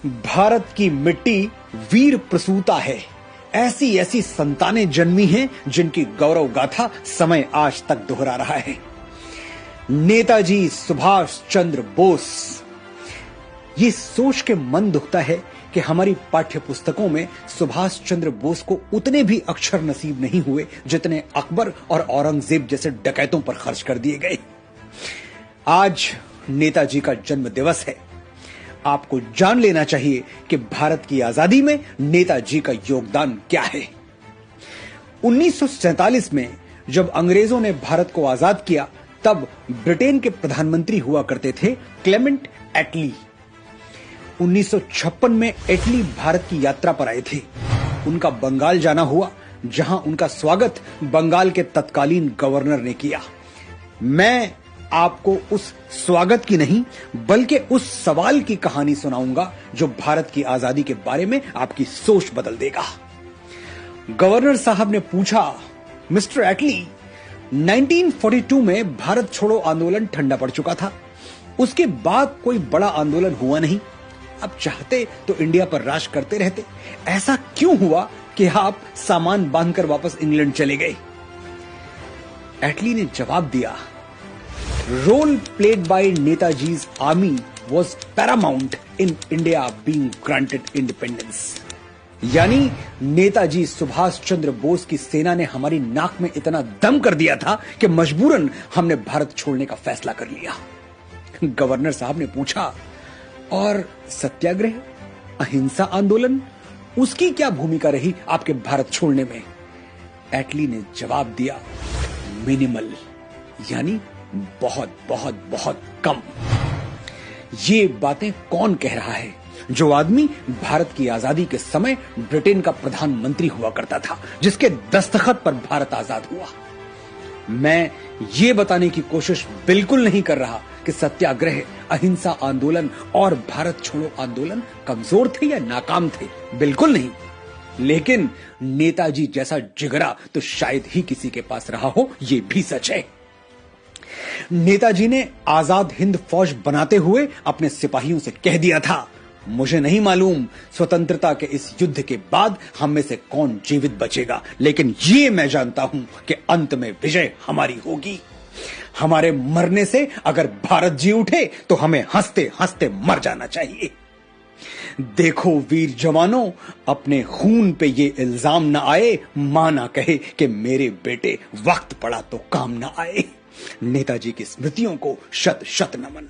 भारत की मिट्टी वीर प्रसूता है। ऐसी ऐसी संतानें जन्मी हैं जिनकी गौरव गाथा समय आज तक दोहरा रहा है। नेताजी सुभाष चंद्र बोस। ये सोच के मन दुखता है कि हमारी पाठ्य पुस्तकों में सुभाष चंद्र बोस को उतने भी अक्षर नसीब नहीं हुए जितने अकबर और औरंगजेब जैसे डकैतों पर खर्च कर दिए गए। आज नेताजी का जन्म दिवस है। आपको जान लेना चाहिए कि भारत की आजादी में नेताजी का योगदान क्या है। 1947 में जब अंग्रेजों ने भारत को आजाद किया तब ब्रिटेन के प्रधानमंत्री हुआ करते थे क्लेमेंट एटली। 1956 में एटली भारत की यात्रा पर आए थे। उनका बंगाल जाना हुआ, जहां उनका स्वागत बंगाल के तत्कालीन गवर्नर ने किया। मैं आपको उस स्वागत की नहीं बल्कि उस सवाल की कहानी सुनाऊंगा जो भारत की आजादी के बारे में आपकी सोच बदल देगा। गवर्नर साहब ने पूछा, मिस्टर एटली, 1942 में भारत छोड़ो आंदोलन ठंडा पड़ चुका था। उसके बाद कोई बड़ा आंदोलन हुआ नहीं। अब चाहते तो इंडिया पर राज करते रहते। ऐसा क्यों हुआ कि आप सामान बांधकर वापस इंग्लैंड चले गए? एटली ने जवाब दिया, role played by Netaji's army was paramount in India being granted independence। यानी नेताजी सुभाष चंद्र बोस की सेना ने हमारी नाक में इतना दम कर दिया था कि मजबूरन हमने भारत छोड़ने का फैसला कर लिया। गवर्नर साहब ने पूछा, और सत्याग्रह, अहिंसा आंदोलन, उसकी क्या भूमिका रही आपके भारत छोड़ने में? एटली ने जवाब दिया, मिनिमल, यानी बहुत बहुत बहुत कम। ये बातें कौन कह रहा है? जो आदमी भारत की आजादी के समय ब्रिटेन का प्रधानमंत्री हुआ करता था, जिसके दस्तखत पर भारत आजाद हुआ। मैं ये बताने की कोशिश बिल्कुल नहीं कर रहा कि सत्याग्रह, अहिंसा आंदोलन और भारत छोड़ो आंदोलन कमजोर थे या नाकाम थे, बिल्कुल नहीं। लेकिन नेताजी जैसा जिगरा तो शायद ही किसी के पास रहा हो, यह भी सच है। नेताजी ने आजाद हिंद फौज बनाते हुए अपने सिपाहियों से कह दिया था, मुझे नहीं मालूम स्वतंत्रता के इस युद्ध के बाद हम में से कौन जीवित बचेगा, लेकिन ये मैं जानता हूं कि अंत में विजय हमारी होगी। हमारे मरने से अगर भारत जी उठे तो हमें हंसते हंसते मर जाना चाहिए। देखो वीर जवानों, अपने खून पे ये इल्जाम ना आए, मां ना कहे कि मेरे बेटे वक्त पड़ा तो काम ना आए। नेताजी की स्मृतियों को शत शत नमन।